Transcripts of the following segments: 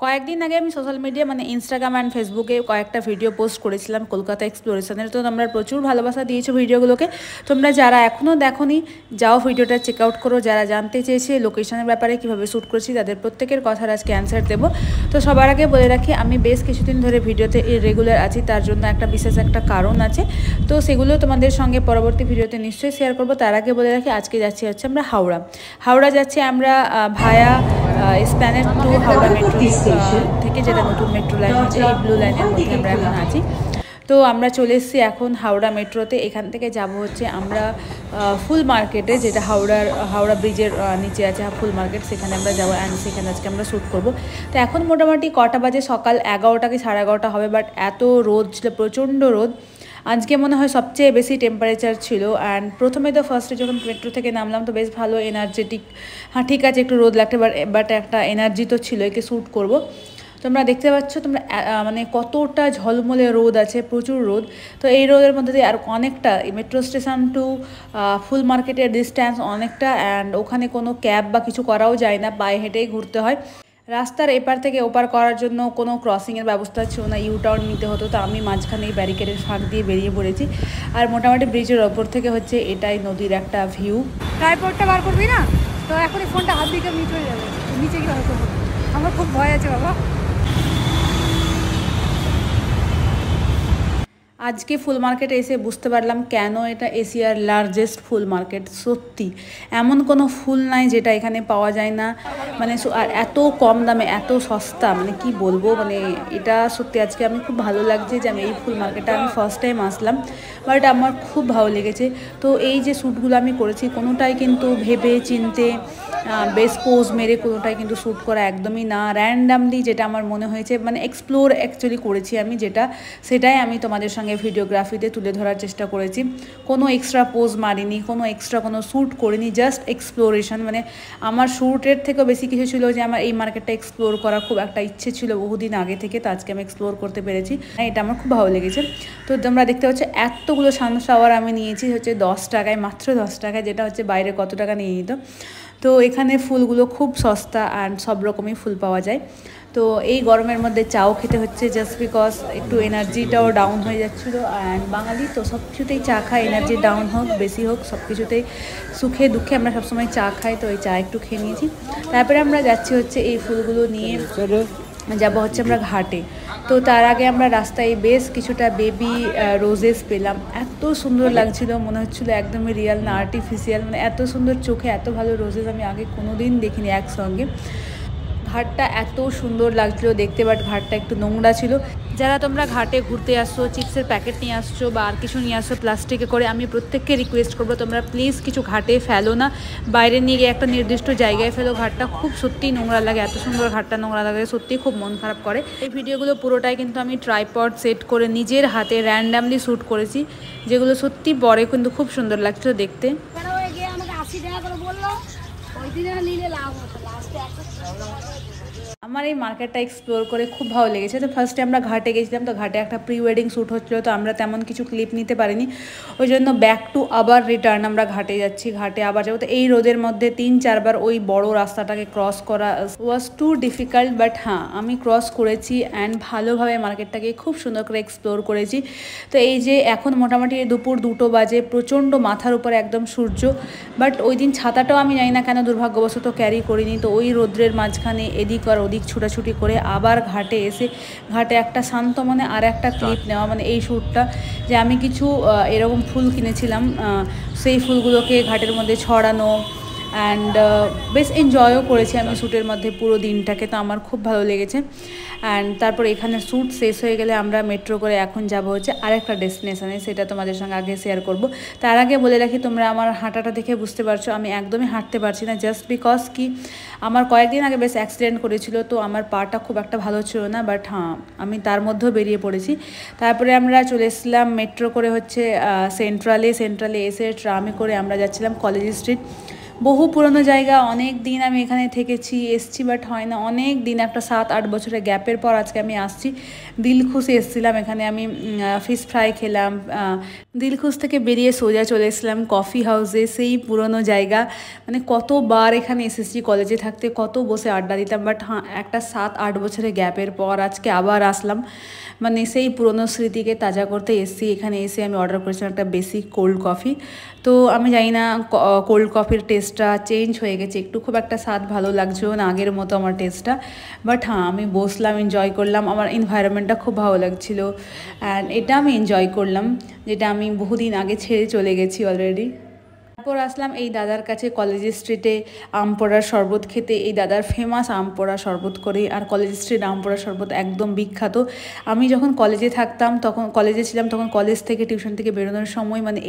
কয়েকদিন আগে আমি সোশ্যাল মিডিয়া মানে ইনস্টাগ্রাম অ্যান্ড ফেসবুকে কয়েকটা ভিডিও পোস্ট করেছিলাম কলকাতা এক্সপ্লোরেশনের। তো তোমরা প্রচুর ভালোবাসা দিয়েছো ভিডিওগুলোকে। তোমরা যারা এখনও দেখোনি যাও ভিডিওটা চেক আউট করো। যারা জানতে চেয়েছে লোকেশনের ব্যাপারে কীভাবে শ্যুট করেছি তাদের প্রত্যেকের কথার আজকে অ্যান্সার দেবো। তো সবার আগে বলে রাখি আমি বেশ কিছুদিন ধরে ভিডিওতে রেগুলার আছি, তার জন্য একটা বিশেষ একটা কারণ আছে। তো সেগুলো তোমাদের সঙ্গে পরবর্তী ভিডিওতে নিশ্চয়ই শেয়ার করবো। তার আগে বলে রাখি আজকে যাচ্ছি হচ্ছে আমরা হাওড়া যাচ্ছি আমরা ভায়া স্প্ল্যানেড টু হাওড়া মেট্রো থেকে, যেটা নতুন মেট্রো লাইন হচ্ছে এই ব্লু লাইনের মধ্যে আমরা এখন আছি। তো আমরা চলে এসেছি এখন হাওড়া মেট্রোতে। এখান থেকে যাব হচ্ছে আমরা ফুল মার্কেটে, যেটা হাওড়া ব্রিজের নিচে আছে ফুল মার্কেট, সেখানে আমরা যাবো অ্যান্ড সেখানে আজকে আমরা শ্যুট করবো। তো এখন মোটামুটি কটা বাজে, সকাল 11টা কি 11:30 হবে, বাট এত রোদ ছিল, প্রচণ্ড রোদ। আজকে মনে হয় সবচেয়ে বেশি টেম্পারেচার ছিল। অ্যান্ড প্রথমে তো ফার্স্টে যখন মেট্রো থেকে নামলাম তো বেশ ভালো এনার্জেটিক, হ্যাঁ ঠিক আছে একটু রোদ লাগতে, বাট একটা এনার্জি তো ছিল, একে শ্যুট করবো। তোমরা দেখতে পাচ্ছ তোমরা মানে কতটা ঝলমলে রোদ আছে, প্রচুর রোদ। তো এই রোদের মধ্যে দিয়ে আর অনেকটা মেট্রো স্টেশন টু ফুল মার্কেটের ডিস্ট্যান্স অনেকটা, অ্যান্ড ওখানে কোনো ক্যাব বা কিছু করাও যায় না, পায়ে হেঁটেই ঘুরতে হয়। রাস্তার এপার থেকে ওপার করার জন্য কোনো ক্রসিংয়ের ব্যবস্থা ছিল না, ইউটার্ন নিতে হতো। তো আমি মাঝখানে এই ব্যারিকেডের ফাঁক দিয়ে বেরিয়ে পড়েছি। আর মোটামুটি ব্রিজের ওপর থেকে হচ্ছে এটাই নদীর একটা ভিউ। ট্রাইপডটা বার করবি না তো এখনই ফোনটা হাত দিকে নিচে চলে যাবে, নিচে গিয়ে হয়তো আমার খুব ভয় আছে বাবা। আজকে ফুল মার্কেটে এসে বুঝতে পারলাম কেন এটা এশিয়ার লার্জেস্ট ফুল মার্কেট। সত্যি এমন কোনো ফুল নাই যেটা এখানে পাওয়া যায় না, মানে আর এত কম দামে এত সস্তা, মানে কি বলবো, মানে এটা সত্যি আজকে আমি খুব ভালো লাগছে যে আমি এই ফুল মার্কেটে আমি ফার্স্ট টাইম আসলাম, বাট আমার খুব ভালো লেগেছে। তো এই যে শ্যুটগুলো আমি করেছি কোনোটাই কিন্তু ভেবে চিনতে বেশ পোজ মেরে কোনোটাই কিন্তু শ্যুট করা একদমই না, র্যান্ডামলি যেটা আমার মনে হয়েছে, মানে এক্সপ্লোর অ্যাকচুয়ালি করেছি আমি, সেটাই আমি তোমাদের সঙ্গে ভিডিওগ্রাফিতে তুলে ধরার চেষ্টা করেছি। কোনো এক্সট্রা পোজ মারিনি, কোনো এক্সট্রা কোনো শ্যুট করিনি, জাস্ট এক্সপ্লোরেশন। মানে আমার শ্যুটের থেকেও বেশি কিছু ছিল যে আমার এই মার্কেটটা এক্সপ্লোর করার খুব একটা ইচ্ছে ছিল বহুদিন আগে থেকে, তো আজকে আমি এক্সপ্লোর করতে পেরেছি, এটা আমার খুব ভালো লেগেছে। তো তোমরা দেখতে পাচ্ছ এতগুলো সানফ্লাওয়ার আমি নিয়েছি হচ্ছে 10 টাকায়, মাত্র 10 টাকায়, যেটা হচ্ছে বাইরে কত টাকা নিয়ে নিত। তো এখানে ফুলগুলো খুব সস্তা অ্যান্ড সব রকমই ফুল পাওয়া যায়। তো এই গরমের মধ্যে চাও খেতে হচ্ছে জাস্ট বিকজ একটু এনার্জিটাও ডাউন হয়ে যাচ্ছিলো। অ্যান্ড বাঙালি তো সব কিছুতেই চা খায়, এনার্জি ডাউন হোক বেশি হোক সব কিছুতেই, সুখে দুঃখে আমরা সবসময় চা খাই। তো এই চা একটু খেয়ে নিয়েছি, তারপরে আমরা যাচ্ছি হচ্ছে এই ফুলগুলো নিয়ে যাবো হচ্ছে আমরা ঘাটে। তো তার আগে আমরা রাস্তায় বেশ কিছুটা বেবি রোজেস পেলাম, এত সুন্দর লাগছিল, মনে হচ্ছিলো একদমই রিয়েল না আর্টিফিশিয়াল, মানে এত সুন্দর চোখে এত ভালো রোজেস আমি আগে কোনো দিন দেখিনি একসঙ্গে। ঘাটটা এত সুন্দর লাগছিলো দেখতে, বাট ঘাটটা একটু নোংরা ছিল। যারা তোমরা ঘাটে ঘুরতে আসছো, চিপসের প্যাকেট নিয়ে আসছো বা আর কিছু নিয়ে আসছো প্লাস্টিকে করে, আমি প্রত্যেককে রিকোয়েস্ট করবো তোমরা প্লিজ কিছু ঘাটে ফেলো না, বাইরে নিয়ে গিয়ে একটা নির্দিষ্ট জায়গায় ফেলো। ঘাটটা খুব সত্যিই নোংরা লাগে, এত সুন্দর ঘাটটা নোংরা লাগে, সত্যিই খুব মন খারাপ করে। এই ভিডিওগুলো পুরোটাই কিন্তু আমি ট্রাইপড সেট করে নিজের হাতে র্যান্ডামলি শ্যুট করেছি, যেগুলো সত্যি পরে কিন্তু খুব সুন্দর লাগছিল দেখতে। আমার এই মার্কেটটা এক্সপ্লোর করে খুব ভালো লেগেছে। তো ফার্স্টে আমরা ঘাটে গেছিলাম, তো ঘাটে একটা প্রি ওয়েডিং শ্যুট হচ্ছিলো, তো আমরা তেমন কিছু ক্লিপ নিতে পারিনি, ওই জন্য ব্যাক টু আবার রিটার্ন আমরা ঘাটে যাচ্ছি, ঘাটে আবার যাবো। তো এই রোদের মধ্যে 3-4 বার ওই বড় রাস্তাটাকে ক্রস করা ওয়াজ টু ডিফিকাল্ট, বাট হ্যাঁ আমি ক্রস করেছি অ্যান্ড ভালোভাবে মার্কেটটাকে খুব সুন্দর করে এক্সপ্লোর করেছি। তো এই যে এখন মোটামুটি দুপুর 2টো বাজে, প্রচণ্ড মাথার উপরে একদম সূর্য, বাট ওই দিন ছাতাটাও আমি জানি না কেন দুর্ভাগ্যবশত ক্যারি করিনি। তো ওই রোদ্রের মাঝখানে এদিক আর ওদিক ছোটাছুটি করে আবার ঘাটে এসে ঘাটে একটা শান্ত মনে আর একটা ক্লিপ নেওয়া, মানে এই শ্যুটটা যে আমি কিছু এরকম ফুল কিনেছিলাম, সেই ফুলগুলোকে ঘাটের মধ্যে ছড়ানো, অ্যান্ড বেশ এনজয়ও করেছি আমি শ্যুটের মধ্যে পুরো দিনটাকে। তো আমার খুব ভালো লেগেছে। অ্যান্ড তারপর এখানে শ্যুট শেষ হয়ে গেলে আমরা মেট্রো করে এখন যাব হচ্ছে আরেকটা ডেস্টিনেশনে, সেটা তোমাদের সঙ্গে আগে শেয়ার করব। তার আগে বলে রাখি তোমরা আমার হাঁটাটা দেখে বুঝতে পারছো আমি একদমই হাঁটতে পারছি না, জাস্ট বিকজ কি আমার কয়েকদিন আগে বেশ অ্যাক্সিডেন্ট করেছিল, তো আমার পাটা খুব একটা ভালো ছিল না, বাট হ্যাঁ আমি তার মধ্যেও বেরিয়ে পড়েছি। তারপরে আমরা চলে এসেছিলাম মেট্রো করে হচ্ছে সেন্ট্রালে এসে ট্রামে করে আমরা যাচ্ছিলাম কলেজ স্ট্রিট। বহু পুরনো জায়গা, অনেক দিন আমি এখানে থেকেছি এসছি, বাট হয় না, অনেক দিন, একটা 7-8 বছরের গ্যাপের পর আজকে আমি আসছি। দিলখুশে এসেছিলাম, এখানে আমি ফিশ ফ্রাই খেলাম। দিলখুশ থেকে বেরিয়ে সোজা চলে এসেছিলাম কফি হাউসে, সেই পুরনো জায়গা। মানে কতবার এখানে এসেছি কলেজে থাকতে, কত বসে আড্ডা দিতাম, বাট হ্যাঁ একটা 7-8 বছরের গ্যাপের পর আজকে আবার আসলাম, মানে সেই পুরনো স্মৃতিকে তাজা করতে এসেছি। এখানে এসে আমি অর্ডার করেছিলাম একটা বেসিক কোল্ড কফি। তো আমি জানি না কোল্ড কফির টেস্টটা চেঞ্জ হয়ে গেছে একটু, খুব একটা স্বাদ ভালো লাগছেও না আগের মতো আমার টেস্টটা। বাট হ্যাঁ আমি বসলাম, এনজয় করলাম, আমার এনভায়রনমেন্টটা খুব ভালো লাগছিলো অ্যান্ড এটা আমি এনজয় করলাম, যেটা আমি বহুদিন আগে ছেড়ে চলে গেছি অলরেডি। তারপর আসলাম এই দাদার কাছে কলেজ স্ট্রিটে আম পোড়ার শরবত খেতে। এই দাদার ফেমাস আম পোড়া শরবত করে, আর কলেজ স্ট্রিট আম পোড়া শরবত একদম বিখ্যাত। আমি যখন কলেজে থাকতাম, তখন কলেজে ছিলাম, তখন কলেজ থেকে টিউশন থেকে বেরোনোর সময় মানে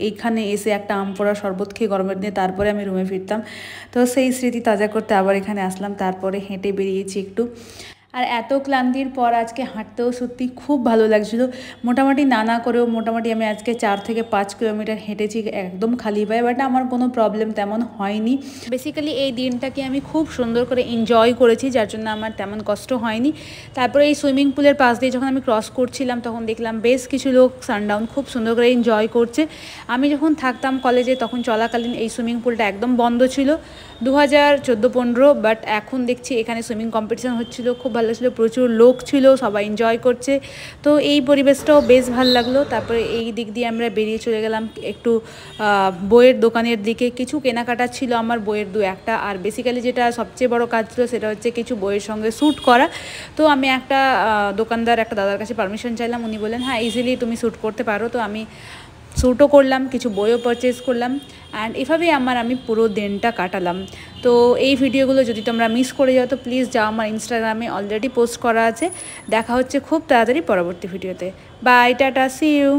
এইখানে এসে একটা আম পোড়া শরবত খেয়ে গরমের দিনে তারপরে আমি রুমে ফিরতাম। তো সেই স্মৃতি তাজা করতে আবার এখানে আসলাম, তারপরে হেঁটে বেরিয়েছি একটু। আর এত ক্লান্তির পর আজকে হাঁটতেও সত্যি খুব ভালো লাগছিলো। মোটামুটি নানা করেও মোটামুটি আমি আজকে 4 থেকে 5 কিলোমিটার হেঁটেছি একদম খালি পায়ে, বাট আমার কোনো প্রবলেম তেমন হয়নি। বেসিক্যালি এই দিনটাকে আমি খুব সুন্দর করে এনজয় করেছি, যার জন্য আমার তেমন কষ্ট হয়নি। তারপরে এই সুইমিং পুলের পাশ দিয়ে যখন আমি ক্রস করছিলাম, তখন দেখলাম বেশ কিছু লোক সানডাউন খুব সুন্দর করে এনজয় করছে। আমি যখন থাকতাম কলেজে তখন চলাকালীন এই সুইমিং পুলটা একদম বন্ধ ছিল 2014-15, বাট এখন দেখছি এখানে সুইমিং কম্পিটিশান হচ্ছিলো, খুব ভালো ছিল, প্রচুর লোক ছিল, সবাই এনজয় করছে। তো এই পরিবেশটাও বেশ ভালো লাগলো। তারপরে এই দিক দিয়ে আমরা বেরিয়ে চলে গেলাম একটু বইয়ের দোকানের দিকে। কিছু কেনাকাটা ছিল আমার, বইয়ের 2-1টা, আর বেসিক্যালি যেটা সবচেয়ে বড় কাজ ছিল সেটা হচ্ছে কিছু বইয়ের সঙ্গে শ্যুট করা। তো আমি একটা দাদার কাছে পারমিশন চাইলাম, উনি বললেন হ্যাঁ ইজিলি তুমি শ্যুট করতে পারো। তো আমি শ্যুটও করলাম, কিছু বইও পারচেজ করলাম, অ্যান্ড এভাবেই আমি পুরো দিনটা কাটালাম। তো এই ভিডিওগুলো যদি তোমরা মিস করে যাও তো প্লিজ যাও, আমার ইনস্টাগ্রামে অলরেডি পোস্ট করা আছে। দেখা হচ্ছে খুব তাড়াতাড়ি পরবর্তী ভিডিওতে। বাই, টাটা, সি ইউ।